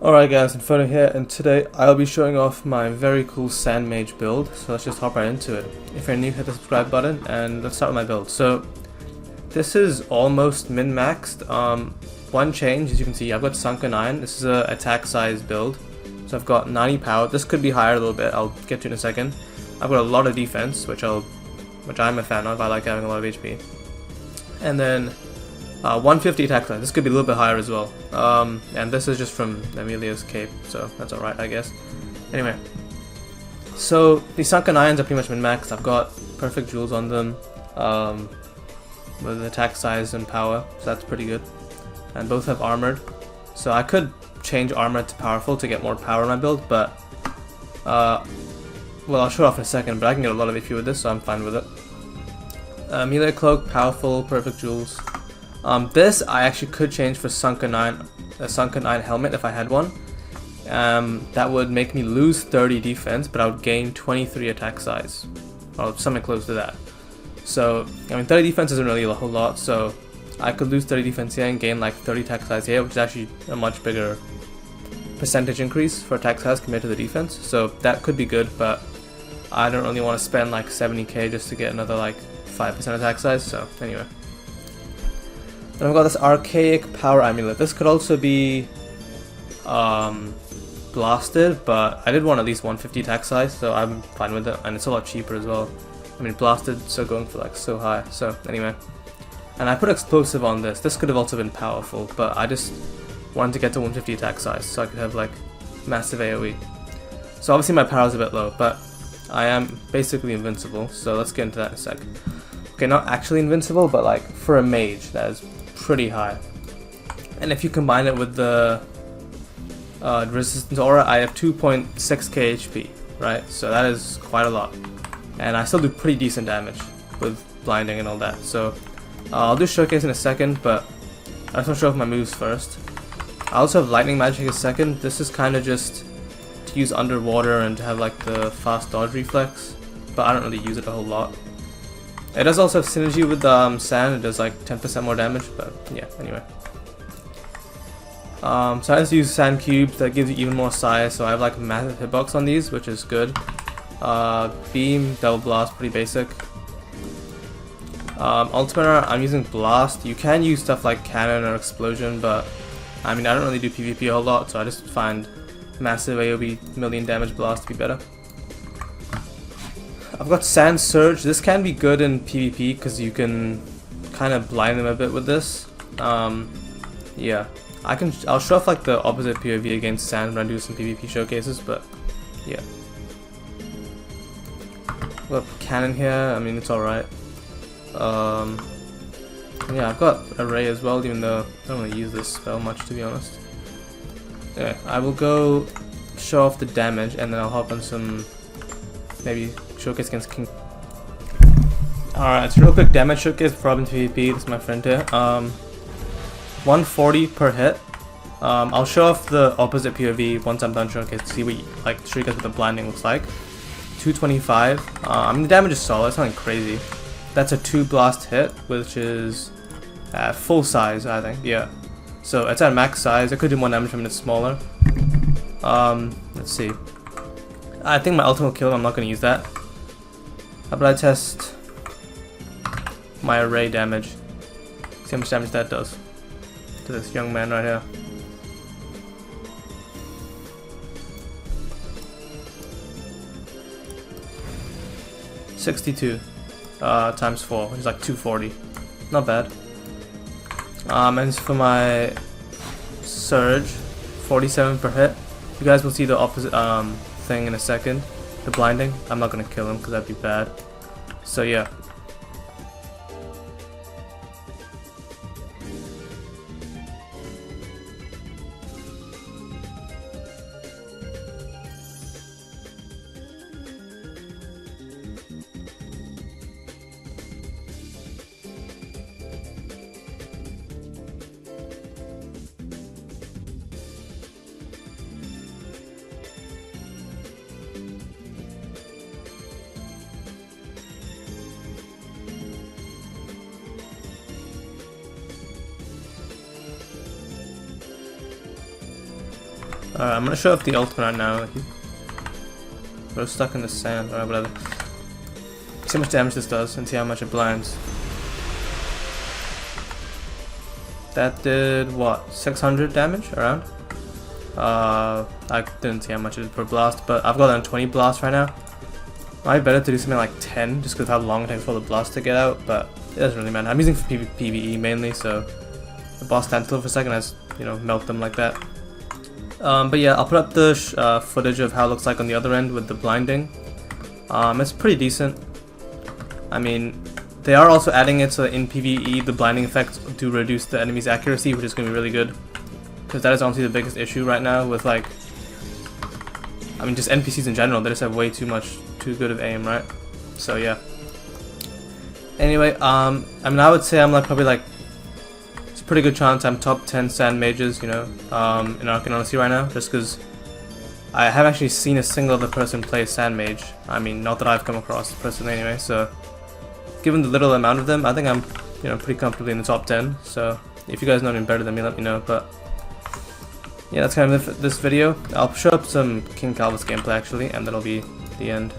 Alright guys, Inferno here, and today I'll be showing off my very cool Sand Mage build, so let's just hop right into it. If you're new, hit the subscribe button, and let's start with my build. So, this is almost min-maxed. One change, as you can see, I've got Sunken Iron. This is a attack size build, so I've got 90 power. This could be higher a little bit, I'll get to in a second. I've got a lot of defense, which I'm a fan of. I like having a lot of HP. And then 150 attack size. This could be a little bit higher as well. And this is just from Amelia's cape, so that's alright, I guess. Anyway, so these Sunken Irons are pretty much min-maxed. I've got perfect jewels on them, with attack size and power, so that's pretty good. And both have armored, so I could change armor to powerful to get more power in my build, but well, I'll show it off in a second, but I can get a lot of HP with this, so I'm fine with it. Melee cloak, powerful, perfect jewels. This I actually could change for Sunken Iron, a Sunken Iron helmet if I had one. That would make me lose 30 defense, but I would gain 23 attack size, or something close to that. So, I mean, 30 defense isn't really a whole lot, so I could lose 30 defense here and gain like 30 attack size here, which is actually a much bigger percentage increase for attack size compared to the defense. So that could be good, but I don't really want to spend like 70k just to get another like 5% attack size, so anyway. Then I've got this Archaic Power Amulet. This could also be blasted, but I did want at least 150 attack size, so I'm fine with it, and it's a lot cheaper as well. I mean, blasted, so going for like so high, so anyway. And I put explosive on this. This could have also been powerful, but I just wanted to get to 150 attack size, so I could have like massive AoE. So obviously my power is a bit low, but I am basically invincible, so let's get into that in a sec. Okay, not actually invincible, but like for a mage, that is pretty high. And if you combine it with the resistance aura, I have 2.6k HP, right? So that is quite a lot. And I still do pretty decent damage with blinding and all that. So I'll do showcase in a second, but I just want to show off my moves first. I also have lightning magic in a second. This is kind of just to use underwater and to have like the fast dodge reflex, but I don't really use it a whole lot. It does also have synergy with sand. It does like 10% more damage, but yeah, anyway. So I just use sand cubes. That gives you even more size, so I have like massive hitbox on these, which is good. Beam, double blast, pretty basic. Ultimate, I'm using blast. You can use stuff like cannon or explosion, but I mean, I don't really do PvP a whole lot, so I just find massive AoE million damage blast to be better. I've got Sand Surge. This can be good in PvP because you can kind of blind them a bit with this. Yeah, I'll show off like the opposite POV against Sand when I do some PvP showcases, but yeah. I've got Cannon here. I mean, it's alright. Yeah, I've got Array as well, even though I don't really use this spell much, to be honest. Yeah, I will go show off the damage, and then I'll hop on some maybe showcase against King. Alright, so real quick damage showcase for Robin PvP. This is my friend here. 140 per hit. I'll show off the opposite POV once I'm done showcase to see what like showcase with the blinding looks like. 225. I mean, the damage is solid. It's nothing crazy. That's a 2 blast hit, which is at full size, I think. Yeah. So it's at max size. It could do more damage when it's smaller. Let's see. I think my ultimate will kill him. I'm not going to use that. How about I test my array damage? See how much damage that does to this young man right here. $62 times 4, which is like 240. Not bad. And for my surge, 47 per hit. You guys will see the opposite thing in a second. The blinding. I'm not gonna kill him because that'd be bad. So yeah. Alright, I'm gonna show up the ultimate right now. We're stuck in the sand. Alright, whatever. See how much damage this does and see how much it blinds. That did what? 600 damage around? I didn't see how much it did per blast, but I've got on 20 blasts right now. Might be better to do something like 10 just because of how long it takes for the blast to get out, but it doesn't really matter. I'm using for PvE mainly, so the boss stands still for a second, I just, you know, melt them like that. But yeah, I'll put up the footage of how it looks like on the other end with the blinding. It's pretty decent. I mean, they are also adding it so that in PvE the blinding effects do reduce the enemy's accuracy, which is going to be really good. Because that is honestly the biggest issue right now with, like, I mean, just NPCs in general. They just have way too good of aim, right? So yeah. Anyway, I mean, I would say I'm like probably like, it's a pretty good chance I'm top 10 sand mages, you know, in Arcane Odyssey right now, just because I haven't actually seen a single other person play sand mage. I mean, not that I've come across personally anyway. So given the little amount of them, I think I'm, you know, pretty comfortably in the top 10. So if you guys know anything better than me, let me know. But yeah, that's kind of this video. I'll show up some King Calvus gameplay actually, and that'll be the end.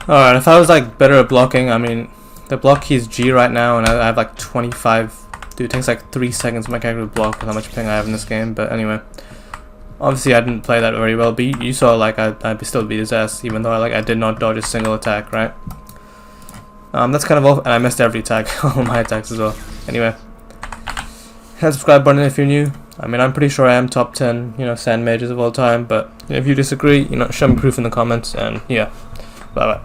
Alright, if I was like better at blocking, I mean, the block key is G right now, and I have like 25. Dude, it takes like 3 seconds for my character to block with how much ping I have in this game. But anyway, obviously I didn't play that very well. But you saw like I'd still beat his ass, even though I did not dodge a single attack, right? That's kind of all, and I missed every attack, all my attacks as well. Anyway, hit the subscribe button if you're new. I mean, I'm pretty sure I am top 10, sand mages of all time. But if you disagree, show me proof in the comments. And yeah, bye bye.